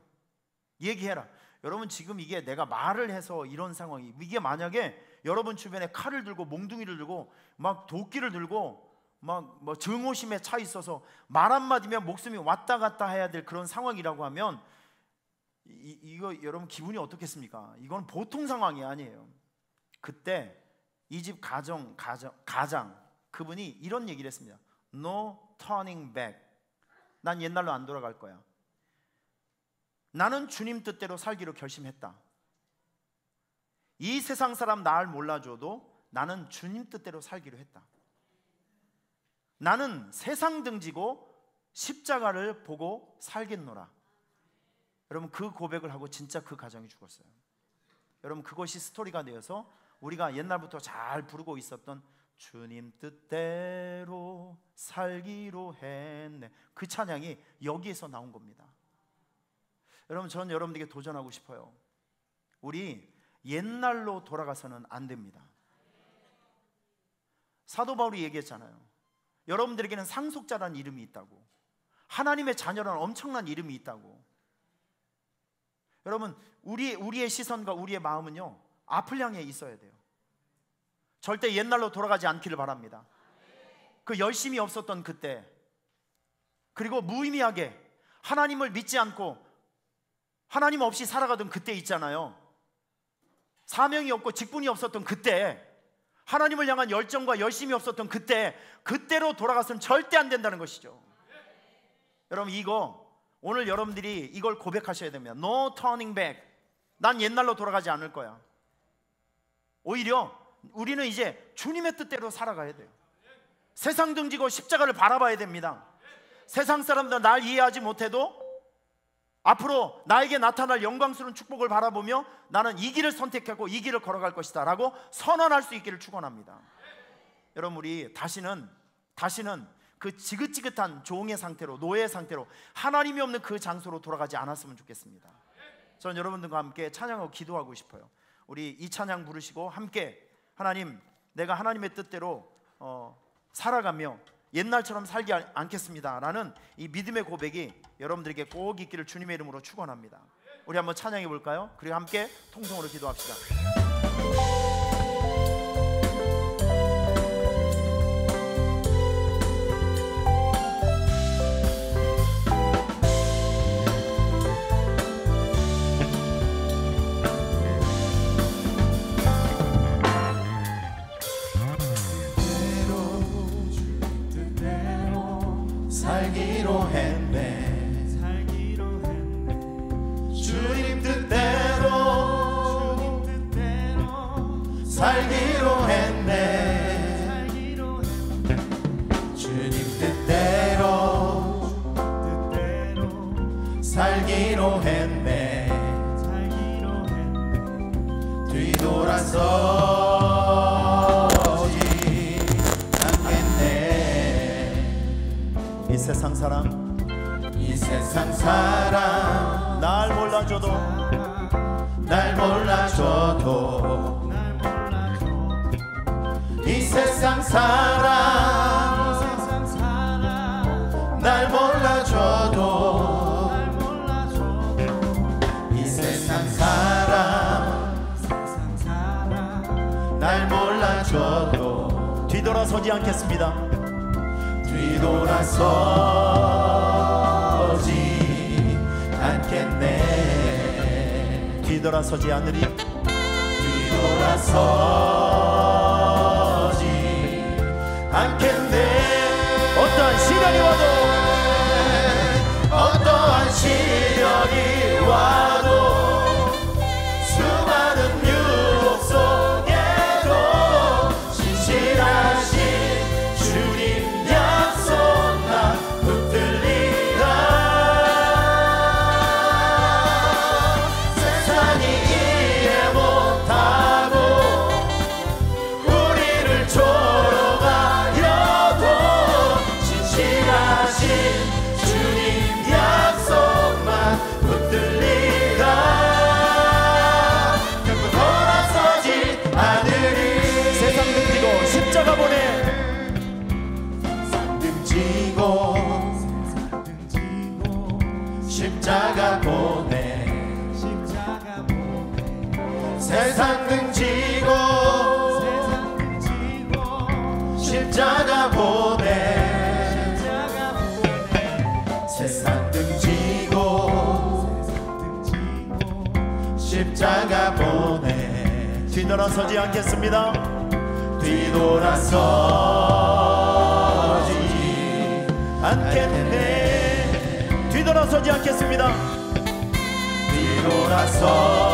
S1: 여러분, 지금 이게 내가 말을 해서 이런 상황이, 이게 만약에 여러분 주변에 칼을 들고 몽둥이를 들고 막 도끼를 들고 막 증오심에 차 있어서 말 한마디면 목숨이 왔다 갔다 해야 될 그런 상황이라고 하면 이거 여러분 기분이 어떻겠습니까? 이건 보통 상황이 아니에요. 그때 이 집 가장 그분이 이런 얘기를 했습니다. No turning back. 난 옛날로 안 돌아갈 거야. 나는 주님 뜻대로 살기로 결심했다. 이 세상 사람 날 몰라줘도 나는 주님 뜻대로 살기로 했다. 나는 세상 등지고 십자가를 보고 살겠노라. 여러분 그 고백을 하고 진짜 그 가정이 죽었어요. 여러분 그것이 스토리가 되어서 우리가 옛날부터 잘 부르고 있었던 주님 뜻대로 살기로 했네, 그 찬양이 여기에서 나온 겁니다. 여러분 저는 여러분들에게 도전하고 싶어요. 우리 옛날로 돌아가서는 안 됩니다. 사도 바울이 얘기했잖아요. 여러분들에게는 상속자라는 이름이 있다고, 하나님의 자녀라는 엄청난 이름이 있다고. 여러분 우리의 시선과 우리의 마음은요 앞을 향해 있어야 돼요. 절대 옛날로 돌아가지 않기를 바랍니다. 그 열심이 없었던 그때, 그리고 무의미하게 하나님을 믿지 않고 하나님 없이 살아가던 그때 있잖아요. 사명이 없고 직분이 없었던 그때, 하나님을 향한 열정과 열심이 없었던 그때로 돌아가서는 절대 안 된다는 것이죠. 여러분 이거 오늘 여러분들이 이걸 고백하셔야 됩니다. No turning back. 난 옛날로 돌아가지 않을 거야. 오히려 우리는 이제 주님의 뜻대로 살아가야 돼요. 세상 등지고 십자가를 바라봐야 됩니다. 세상 사람들 날 이해하지 못해도 앞으로 나에게 나타날 영광스러운 축복을 바라보며 나는 이 길을 선택하고 이 길을 걸어갈 것이다 라고 선언할 수 있기를 축원합니다. 여러분 우리 다시는 그 지긋지긋한 종의 상태로, 노예의 상태로, 하나님이 없는 그 장소로 돌아가지 않았으면 좋겠습니다. 저는 여러분들과 함께 찬양하고 기도하고 싶어요. 우리 이 찬양 부르시고 함께 하나님, 내가 하나님의 뜻대로 살아가며 옛날처럼 살지 않겠습니다 라는 이 믿음의 고백이 여러분들에게 꼭 있기를 주님의 이름으로 축원합니다. 우리 한번 찬양해 볼까요? 그리고 함께 통성으로 기도합시다.
S2: 살기로 했네, 주님 뜻대로 살기로 했네, 주님 뜻대로 살기로 했네, 뒤돌아서지 않겠네.
S1: 이 세상 사람
S2: 날 몰라줘도 이 세상 사람 날 몰라줘도 이 세상 사람 날 몰라줘도
S1: 뒤돌아서지 않겠습니다.
S2: 뒤돌아서지 않겠네.
S1: 뒤돌아서지 않으리.
S2: 뒤돌아서지 않겠네.
S1: 어떠한 시련이 와도,
S2: 어떠한 시련이 와도, 수많은 유혹 속에도 신실하신 주님 약속 나 붙들리라. 세상이 이해 못하고 우리를 조롱하여도 신실하신 주님 약속만 붙들리라. 결코 돌아서지 않으리.
S1: 세상 등지고 십자가 보내.
S2: 십자가 보내. 세상 등지고 십자가 보내. 세상 등지고 십자가 보내.
S1: 뒤돌아서지 않겠습니다.
S2: 뒤돌아서지
S1: 않겠네. 뒤돌아서지 않겠습니다.
S2: 뒤돌아서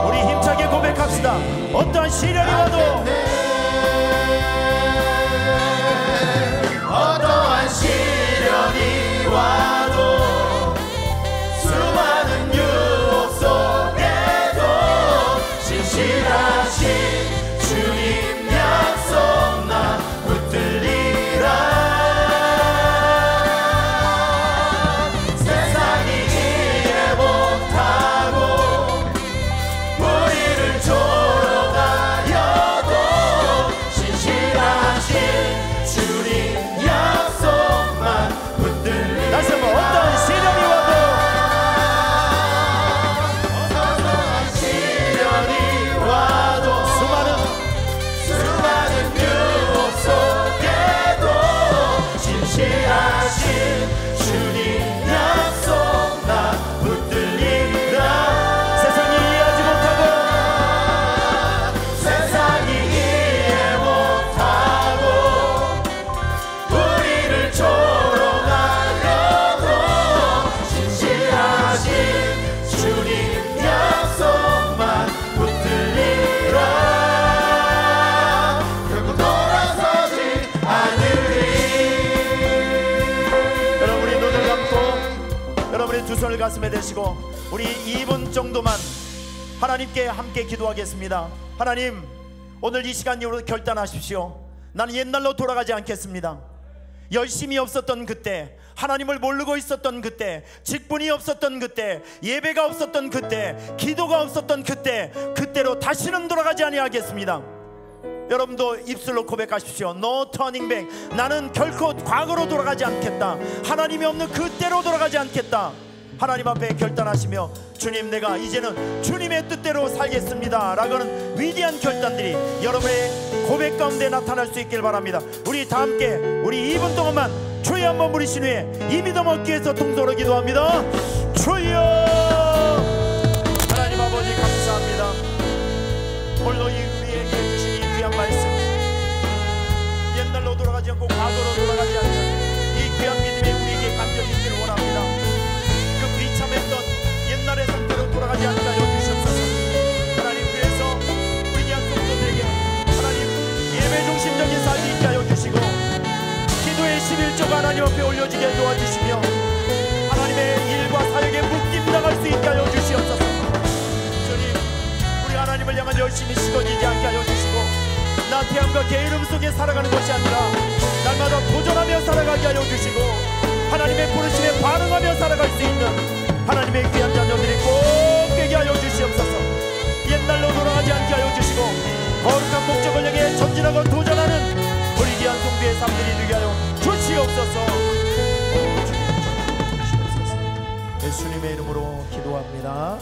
S1: 우리 힘차게 고백합시다. 어떠한 시련이 와도,
S2: 어떠한 시련이 와도, 수많은
S1: 이제 두 손을 가슴에 대시고 우리 2분 정도만 하나님께 함께 기도하겠습니다. 하나님, 오늘 이 시간 이후로 결단하십시오. 나는 옛날로 돌아가지 않겠습니다. 열심이 없었던 그때, 하나님을 모르고 있었던 그때, 직분이 없었던 그때, 예배가 없었던 그때, 기도가 없었던 그때, 그때로 다시는 돌아가지 아니하겠습니다. 여러분도 입술로 고백하십시오. No turning back. 나는 결코 과거로 돌아가지 않겠다. 하나님이 없는 그때로 돌아가지 않겠다. 하나님 앞에 결단하시며, 주님, 내가 이제는 주님의 뜻대로 살겠습니다 라고는 위대한 결단들이 여러분의 고백 가운데 나타날 수 있길 바랍니다. 우리 다 함께 우리 2분 동안만 주여 한번 부르신 후에 이 믿음 얻기 위해서 통성으로 기도합니다. 주여! 하나님 아버지 감사합니다. 오늘도 우리에게 주신 이 귀한 말씀, 옛날로 돌아가지 않고 과거로 돌아가지 않는 이 귀한 믿음이 우리에게 간절히 있기를 원합니다. 그 비참했던 옛날의 상태로 돌아가지 않게 하여 주시옵소서. 하나님, 그래서 우리 귀한 성도들에게 하나님 예배 중심적인 삶이 있게 하여 주시고, 기도의 11조가 하나님 앞에 올려지게 도와주시며, 하나님의 일과 사역에 묶임 나갈 수 있게 하여 주시옵소서. 주님, 우리 하나님을 향한 열심히 식어지지 않게 하여 주시고, 나태함과 게으름 속에 살아가는 것이 아니라 날마다 도전하며 살아가게 하여 주시고, 하나님의 부르심에 반응하며 살아갈 수 있는 하나님의 귀한 자녀들이 꼭 되게 하여 주시옵소서. 옛날로 돌아가지 않게 하여 주시고, 거룩한 목적을 향해 전진하고 도전하는 우리 귀한 성도의 삶들이 되게 하여 주시옵소서. 예수님의 이름으로 기도합니다.